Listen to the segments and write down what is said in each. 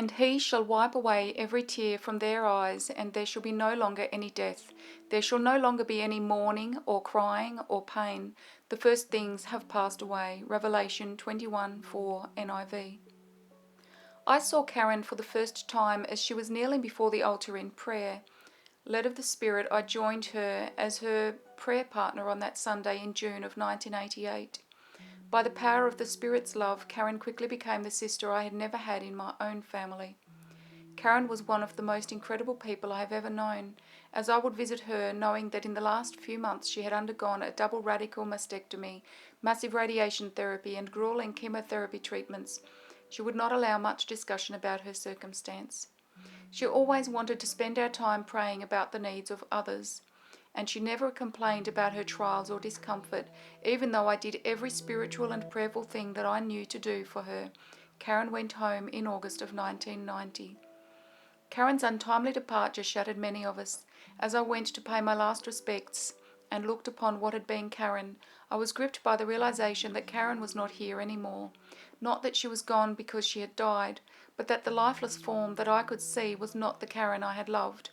And he shall wipe away every tear from their eyes, and there shall be no longer any death. There shall no longer be any mourning, or crying, or pain. The first things have passed away. Revelation 21:4 NIV. I saw Karen for the first time as she was kneeling before the altar in prayer. Led of the Spirit, I joined her as her prayer partner on that Sunday in June of 1988. By the power of the Spirit's love, Karen quickly became the sister I had never had in my own family. Karen was one of the most incredible people I have ever known, as I would visit her knowing that in the last few months she had undergone a double radical mastectomy, massive radiation therapy, and grueling chemotherapy treatments. She would not allow much discussion about her circumstance. She always wanted to spend our time praying about the needs of others, and she never complained about her trials or discomfort, even though I did every spiritual and prayerful thing that I knew to do for her. Karen went home in August of 1990. Karen's untimely departure shattered many of us. As I went to pay my last respects and looked upon what had been Karen, I was gripped by the realization that Karen was not here anymore. Not that she was gone because she had died, but that the lifeless form that I could see was not the Karen I had loved.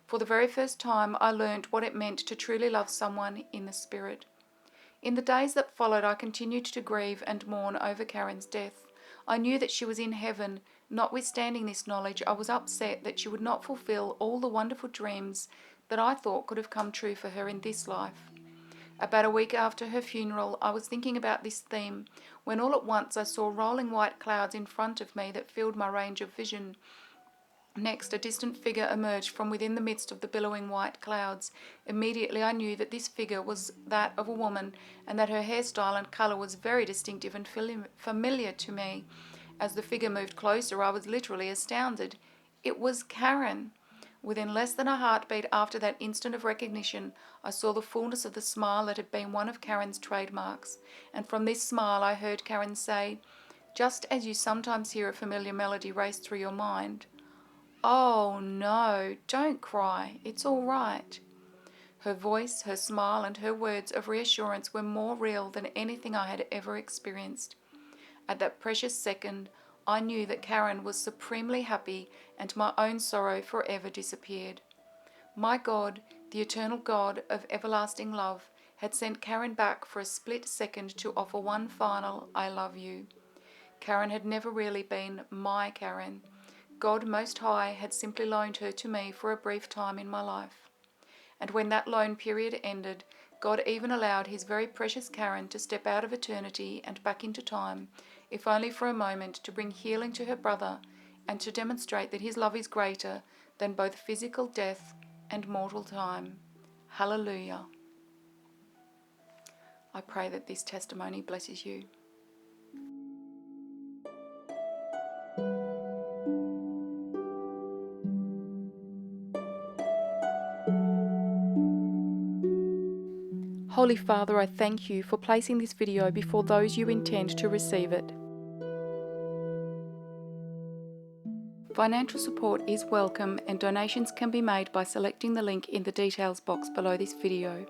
For the very first time, I learned what it meant to truly love someone in the Spirit. In the days that followed, I continued to grieve and mourn over Karen's death. I knew that she was in heaven. Notwithstanding this knowledge, I was upset that she would not fulfill all the wonderful dreams that I thought could have come true for her in this life. About a week after her funeral, I was thinking about this theme when all at once I saw rolling white clouds in front of me that filled my range of vision. Next, a distant figure emerged from within the midst of the billowing white clouds. Immediately I knew that this figure was that of a woman, and that her hairstyle and colour was very distinctive and familiar to me. As the figure moved closer, I was literally astounded. It was Karen. Within less than a heartbeat after that instant of recognition, I saw the fullness of the smile that had been one of Karen's trademarks, and from this smile I heard Karen say, just as you sometimes hear a familiar melody race through your mind, "Oh no, don't cry, it's all right." Her voice, her smile, and her words of reassurance were more real than anything I had ever experienced. At that precious second, I knew that Karen was supremely happy and my own sorrow forever disappeared. My God, the eternal God of everlasting love, had sent Karen back for a split second to offer one final "I love you." Karen had never really been my Karen. God Most High had simply loaned her to me for a brief time in my life. And when that loan period ended, God even allowed His very precious Karen to step out of eternity and back into time, if only for a moment, to bring healing to her brother and to demonstrate that His love is greater than both physical death and mortal time. Hallelujah. I pray that this testimony blesses you. Holy Father, I thank you for placing this video before those you intend to receive it. Financial support is welcome and donations can be made by selecting the link in the details box below this video.